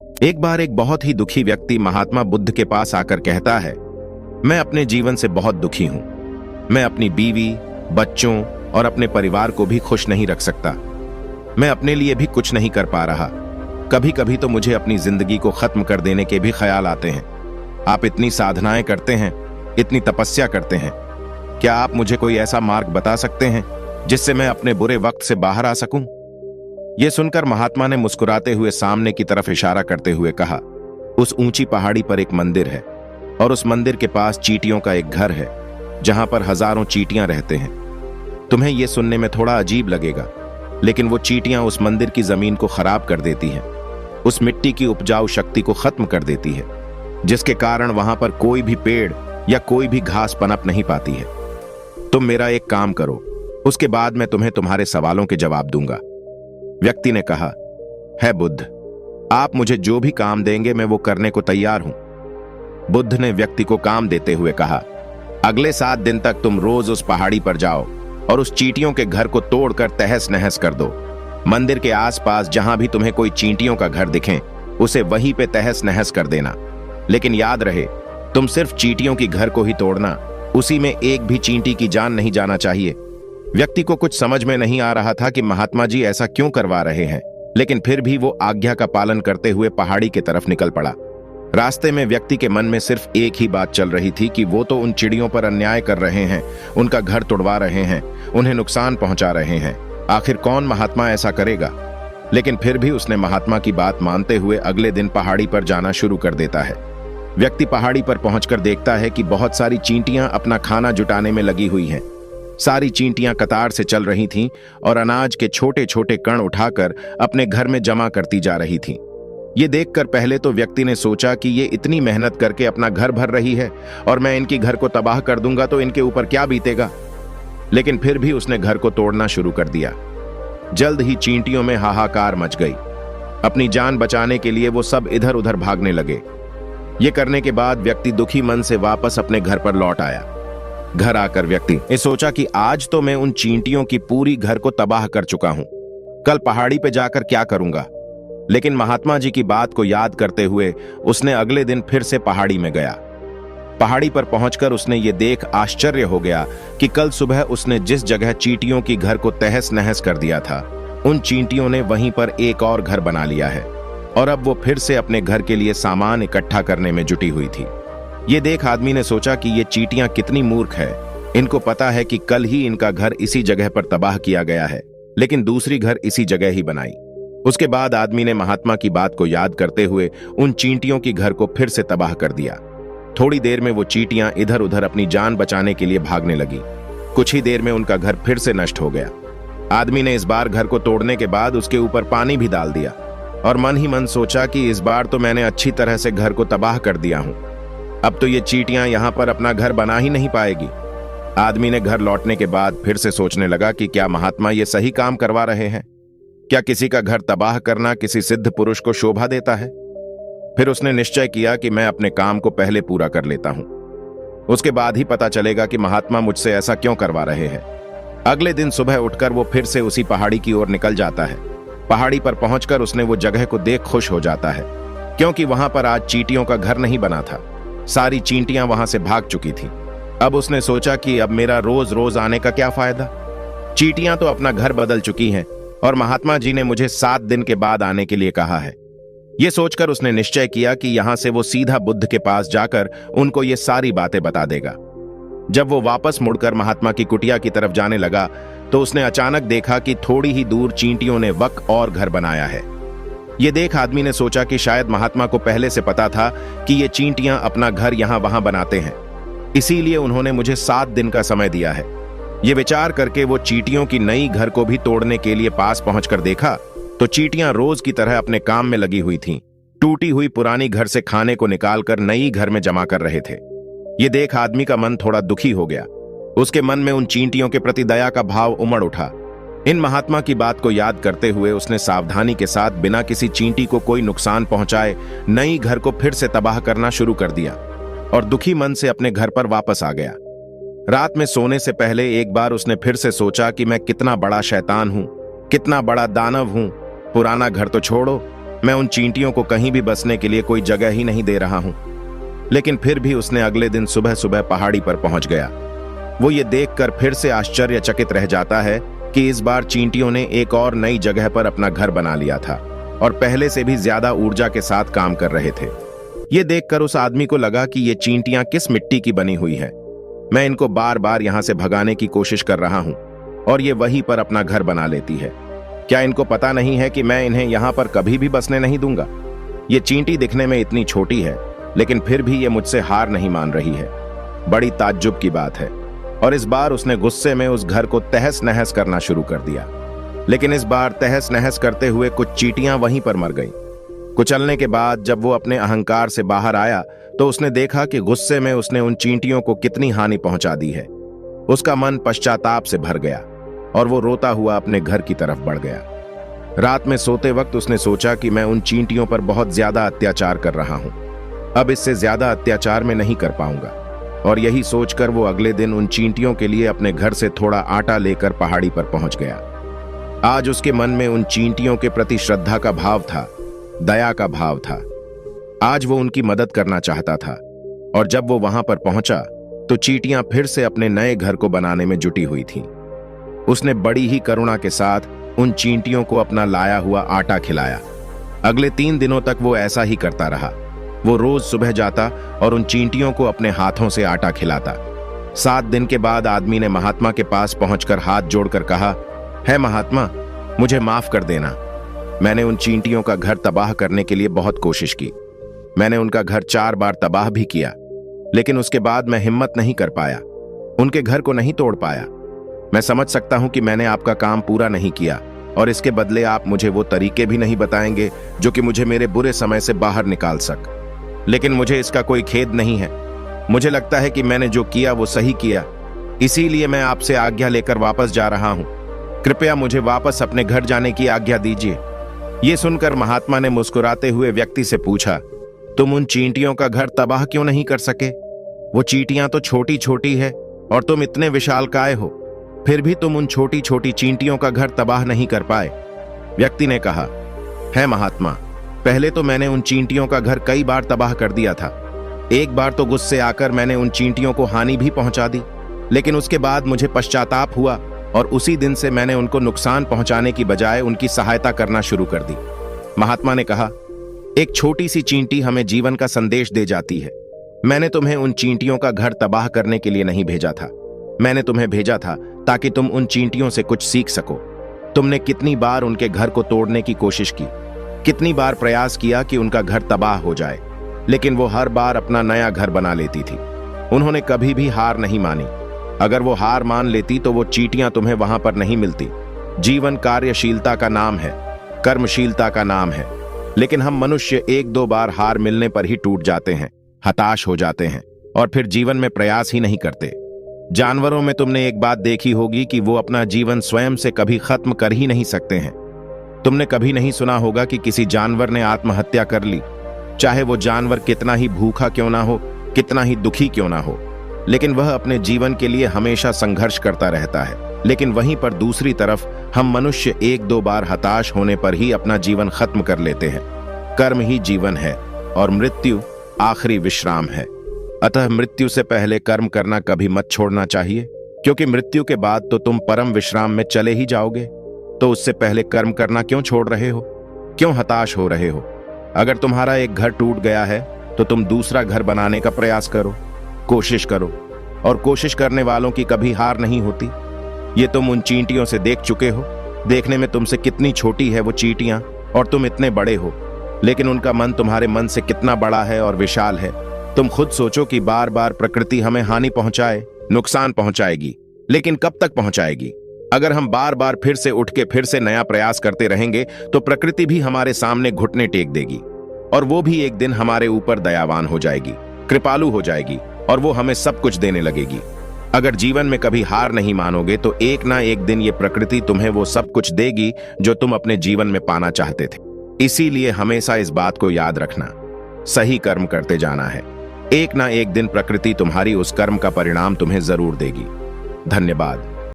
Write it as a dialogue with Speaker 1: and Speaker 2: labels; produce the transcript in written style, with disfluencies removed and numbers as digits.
Speaker 1: एक बार एक बहुत ही दुखी व्यक्ति महात्मा बुद्ध के पास आकर कहता है, मैं अपने जीवन से बहुत दुखी हूं। मैं अपनी बीवी, बच्चों और अपने परिवार को भी खुश नहीं रख सकता। मैं अपने लिए भी कुछ नहीं कर पा रहा। कभी कभी तो मुझे अपनी जिंदगी को खत्म कर देने के भी ख्याल आते हैं। आप इतनी साधनाएं करते हैं, इतनी तपस्या करते हैं, क्या आप मुझे कोई ऐसा मार्ग बता सकते हैं जिससे मैं अपने बुरे वक्त से बाहर आ सकूं? यह सुनकर महात्मा ने मुस्कुराते हुए सामने की तरफ इशारा करते हुए कहा, उस ऊंची पहाड़ी पर एक मंदिर है और उस मंदिर के पास चींटियों का एक घर है जहां पर हजारों चींटियां रहते हैं। तुम्हें यह सुनने में थोड़ा अजीब लगेगा, लेकिन वो चींटियां उस मंदिर की जमीन को खराब कर देती हैं, उस मिट्टी की उपजाऊ शक्ति को खत्म कर देती है, जिसके कारण वहां पर कोई भी पेड़ या कोई भी घास पनप नहीं पाती है। तुम मेरा एक काम करो, उसके बाद मैं तुम्हें तुम्हारे सवालों के जवाब दूंगा। व्यक्ति ने कहा, है बुद्ध, आप मुझे जो भी काम देंगे मैं वो करने को तैयार हूं। बुद्ध ने व्यक्ति को काम देते हुए कहा, अगले 7 दिन तक तुम रोज उस पहाड़ी पर जाओ और उस चींटियों के घर को तोड़कर तहस नहस कर दो। मंदिर के आसपास जहां भी तुम्हें कोई चींटियों का घर दिखे, उसे वहीं पे तहस नहस कर देना। लेकिन याद रहे, तुम सिर्फ चींटियों की घर को ही तोड़ना, उसी में एक भी चींटी की जान नहीं जाना चाहिए। व्यक्ति को कुछ समझ में नहीं आ रहा था कि महात्मा जी ऐसा क्यों करवा रहे हैं, लेकिन फिर भी वो आज्ञा का पालन करते हुए पहाड़ी की तरफ निकल पड़ा। रास्ते में व्यक्ति के मन में सिर्फ एक ही बात चल रही थी कि वो तो उन चिड़ियों पर अन्याय कर रहे हैं, उनका घर तोड़वा रहे हैं, उन्हें नुकसान पहुंचा रहे हैं। आखिर कौन महात्मा ऐसा करेगा? लेकिन फिर भी उसने महात्मा की बात मानते हुए अगले दिन पहाड़ी पर जाना शुरू कर देता है। व्यक्ति पहाड़ी पर पहुंचकर देखता है कि बहुत सारी चींटियां अपना खाना जुटाने में लगी हुई हैं। सारी चींटियां कतार से चल रही थीं और अनाज के छोटे छोटे कण उठाकर अपने घर में जमा करती जा रही थीं। ये देखकर पहले तो व्यक्ति ने सोचा कि ये इतनी मेहनत करके अपना घर भर रही है और मैं इनकी घर को तबाह कर दूंगा तो इनके ऊपर क्या बीतेगा। लेकिन फिर भी उसने घर को तोड़ना शुरू कर दिया। जल्द ही चींटियों में हाहाकार मच गई। अपनी जान बचाने के लिए वो सब इधर उधर भागने लगे। ये करने के बाद व्यक्ति दुखी मन से वापस अपने घर पर लौट आया। घर आकर व्यक्ति ने सोचा कि आज तो मैं उन चींटियों की पूरी घर को तबाह कर चुका हूं, कल पहाड़ी पे जाकर क्या करूंगा। लेकिन महात्मा जी की बात को याद करते हुए उसने अगले दिन फिर से पहाड़ी में गया। पहाड़ी पर पहुंचकर उसने ये देख आश्चर्य हो गया कि कल सुबह उसने जिस जगह चींटियों की घर को तहस नहस कर दिया था, उन चींटियों ने वहीं पर एक और घर बना लिया है और अब वो फिर से अपने घर के लिए सामान इकट्ठा करने में जुटी हुई थी। ये देख आदमी ने सोचा कि ये चींटियां कितनी मूर्ख है। इनको पता है कि कल ही इनका घर इसी जगह पर तबाह किया गया है, लेकिन दूसरी घर इसी जगह ही बनाई। उसके बाद आदमी ने महात्मा की बात को याद करते हुए उन चींटियों की घर को फिर से तबाह कर दिया। थोड़ी देर में वो चींटियां इधर उधर अपनी जान बचाने के लिए भागने लगी। कुछ ही देर में उनका घर फिर से नष्ट हो गया। आदमी ने इस बार घर को तोड़ने के बाद उसके ऊपर पानी भी डाल दिया और मन ही मन सोचा कि इस बार तो मैंने अच्छी तरह से घर को तबाह कर दिया हूं। अब तो ये चींटियां यहां पर अपना घर बना ही नहीं पाएगी। आदमी ने घर लौटने के बाद फिर से सोचने लगा कि क्या महात्मा ये सही काम करवा रहे हैं? क्या किसी का घर तबाह करना किसी सिद्ध पुरुष को शोभा देता है? फिर उसने निश्चय किया कि मैं अपने काम को पहले पूरा कर लेता हूं, उसके बाद ही पता चलेगा कि महात्मा मुझसे ऐसा क्यों करवा रहे हैं। अगले दिन सुबह उठकर वो फिर से उसी पहाड़ी की ओर निकल जाता है। पहाड़ी पर पहुंचकर उसने वो जगह को देख खुश हो जाता है, क्योंकि वहां पर आज चींटियों का घर नहीं बना था। सारी चींटियां वहां से भाग चुकी थी। अब उसने सोचा कि अब मेरा रोज रोज आने का क्या फायदा। चींटियां तो अपना घर बदल चुकी हैं और महात्मा जी ने मुझे 7 दिन के बाद आने के लिए कहा है। यह सोचकर उसने निश्चय किया कि यहां से वो सीधा बुद्ध के पास जाकर उनको ये सारी बातें बता देगा। जब वो वापस मुड़कर महात्मा की कुटिया की तरफ जाने लगा तो उसने अचानक देखा कि थोड़ी ही दूर चींटियों ने वक और घर बनाया है। ये देख आदमी ने सोचा कि शायद महात्मा को पहले से पता था कि ये चींटियां अपना घर यहां वहां बनाते हैं, इसीलिए उन्होंने मुझे 7 दिन का समय दिया है। ये विचार करके वो चींटियों की नई घर को भी तोड़ने के लिए पास पहुंचकर देखा तो चींटियां रोज की तरह अपने काम में लगी हुई थीं। टूटी हुई पुरानी घर से खाने को निकालकर नई घर में जमा कर रहे थे। ये देख आदमी का मन थोड़ा दुखी हो गया। उसके मन में उन चींटियों के प्रति दया का भाव उमड़ उठा। इन महात्मा की बात को याद करते हुए उसने सावधानी के साथ बिना किसी चींटी को कोई नुकसान पहुंचाए नई घर को फिर से तबाह करना शुरू कर दिया और दुखी मन से अपने घर पर वापस आ गया। रात में सोने से पहले एक बार उसने फिर से सोचा कि मैं कितना बड़ा शैतान हूं, कितना बड़ा दानव हूं। पुराना घर तो छोड़ो, मैं उन चींटियों को कहीं भी बसने के लिए कोई जगह ही नहीं दे रहा हूं। लेकिन फिर भी उसने अगले दिन सुबह सुबह पहाड़ी पर पहुंच गया। वो ये देखकर फिर से आश्चर्यचकित रह जाता है कि इस बार चींटियों ने एक और नई जगह पर अपना घर बना लिया था और पहले से भी ज्यादा ऊर्जा के साथ काम कर रहे थे। ये देखकर उस आदमी को लगा कि ये चींटियां किस मिट्टी की बनी हुई है। मैं इनको बार बार यहां से भगाने की कोशिश कर रहा हूं और ये वहीं पर अपना घर बना लेती है। क्या इनको पता नहीं है कि मैं इन्हें यहां पर कभी भी बसने नहीं दूंगा? ये चींटी दिखने में इतनी छोटी है, लेकिन फिर भी ये मुझसे हार नहीं मान रही है। बड़ी ताज्जुब की बात है। और इस बार उसने गुस्से में उस घर को तहस नहस करना शुरू कर दिया। लेकिन इस बार तहस नहस करते हुए कुछ चींटियां वहीं पर मर गईं। कुचलने के बाद जब वो अपने अहंकार से बाहर आया तो उसने देखा कि गुस्से में उसने उन चींटियों को कितनी हानि पहुंचा दी है। उसका मन पश्चाताप से भर गया और वो रोता हुआ अपने घर की तरफ बढ़ गया। रात में सोते वक्त उसने सोचा कि मैं उन चींटियों पर बहुत ज्यादा अत्याचार कर रहा हूं। अब इससे ज्यादा अत्याचार मैं नहीं कर पाऊंगा। और यही सोचकर वो अगले दिन उन चींटियों के लिए अपने घर से थोड़ा आटा लेकर पहाड़ी पर पहुंच गया। आज उसके मन में उन चींटियों के प्रति श्रद्धा का भाव था, दया का भाव था। आज वो उनकी मदद करना चाहता था। और जब वो वहां पर पहुंचा तो चींटियां फिर से अपने नए घर को बनाने में जुटी हुई थीं। उसने बड़ी ही करुणा के साथ उन चींटियों को अपना लाया हुआ आटा खिलाया। अगले 3 दिनों तक वो ऐसा ही करता रहा। वो रोज सुबह जाता और उन चींटियों को अपने हाथों से आटा खिलाता। 7 दिन के बाद आदमी ने महात्मा के पास पहुंचकर हाथ जोड़कर कहा, है महात्मा, मुझे माफ कर देना। मैंने उन चींटियों का घर तबाह करने के लिए बहुत कोशिश की। मैंने उनका घर 4 बार तबाह भी किया, लेकिन उसके बाद मैं हिम्मत नहीं कर पाया, उनके घर को नहीं तोड़ पाया। मैं समझ सकता हूं कि मैंने आपका काम पूरा नहीं किया और इसके बदले आप मुझे वो तरीके भी नहीं बताएंगे जो कि मुझे मेरे बुरे समय से बाहर निकाल सक। लेकिन मुझे इसका कोई खेद नहीं है। मुझे लगता है कि मैंने जो किया वो सही किया, इसीलिए मैं आपसे आज्ञा लेकर वापस जा रहा हूं। कृपया मुझे वापस अपने घर जाने की आज्ञा दीजिए। ये सुनकर महात्मा ने मुस्कुराते हुए व्यक्ति से पूछा, तुम उन चींटियों का घर तबाह क्यों नहीं कर सके? वो चींटियां तो छोटी छोटी है और तुम इतने विशालकाय हो, फिर भी तुम उन छोटी छोटी चींटियों का घर तबाह नहीं कर पाए। व्यक्ति ने कहा, है महात्मा, पहले तो मैंने उन चींटियों का घर कई बार तबाह कर दिया था। एक बार तो गुस्से आकर मैंने उन चींटियों को हानि भी पहुंचा दी, लेकिन उसके बाद मुझे पश्चाताप हुआ और उसी दिन से मैंने उनको नुकसान पहुंचाने की बजाय उनकी सहायता करना शुरू कर दी। महात्मा ने कहा, एक छोटी सी चींटी हमें जीवन का संदेश दे जाती है। मैंने तुम्हें उन चींटियों का घर तबाह करने के लिए नहीं भेजा था। मैंने तुम्हें भेजा था ताकि तुम उन चींटियों से कुछ सीख सको। तुमने कितनी बार उनके घर को तोड़ने की कोशिश की, कितनी बार प्रयास किया कि उनका घर तबाह हो जाए, लेकिन वो हर बार अपना नया घर बना लेती थी। उन्होंने कभी भी हार नहीं मानी। अगर वो हार मान लेती तो वो चींटियां तुम्हें वहां पर नहीं मिलती। जीवन कार्यशीलता का नाम है, कर्मशीलता का नाम है। लेकिन हम मनुष्य 1-2 बार हार मिलने पर ही टूट जाते हैं, हताश हो जाते हैं और फिर जीवन में प्रयास ही नहीं करते। जानवरों में तुमने एक बात देखी होगी कि वो अपना जीवन स्वयं से कभी खत्म कर ही नहीं सकते हैं। तुमने कभी नहीं सुना होगा कि किसी जानवर ने आत्महत्या कर ली, चाहे वो जानवर कितना ही भूखा क्यों ना हो, कितना ही दुखी क्यों ना हो, लेकिन वह अपने जीवन के लिए हमेशा संघर्ष करता रहता है। लेकिन वहीं पर दूसरी तरफ हम मनुष्य 1-2 बार हताश होने पर ही अपना जीवन खत्म कर लेते हैं। कर्म ही जीवन है और मृत्यु आखिरी विश्राम है। अतः मृत्यु से पहले कर्म करना कभी मत छोड़ना चाहिए, क्योंकि मृत्यु के बाद तो तुम परम विश्राम में चले ही जाओगे। तो उससे पहले कर्म करना क्यों छोड़ रहे हो? क्यों हताश हो रहे हो? अगर तुम्हारा एक घर टूट गया है तो तुम दूसरा घर बनाने का प्रयास करो, कोशिश करो। और कोशिश करने वालों की कभी हार नहीं होती। ये तुम उन चींटियों से देख चुके हो। देखने में तुमसे कितनी छोटी है वो चींटियां और तुम इतने बड़े हो, लेकिन उनका मन तुम्हारे मन से कितना बड़ा है और विशाल है। तुम खुद सोचो कि बार बार प्रकृति हमें हानि पहुंचाए, नुकसान पहुंचाएगी, लेकिन कब तक पहुंचाएगी? अगर हम बार बार फिर से उठ के फिर से नया प्रयास करते रहेंगे तो प्रकृति भी हमारे सामने घुटने टेक देगी और वो भी एक दिन हमारे ऊपर दयावान हो जाएगी, कृपालु हो जाएगी और वो हमें सब कुछ देने लगेगी। अगर जीवन में कभी हार नहीं मानोगे तो एक ना एक दिन ये प्रकृति तुम्हें वो सब कुछ देगी जो तुम अपने जीवन में पाना चाहते थे। इसीलिए हमेशा इस बात को याद रखना, सही कर्म करते जाना है। एक ना एक दिन प्रकृति तुम्हारी उस कर्म का परिणाम तुम्हें जरूर देगी। धन्यवाद।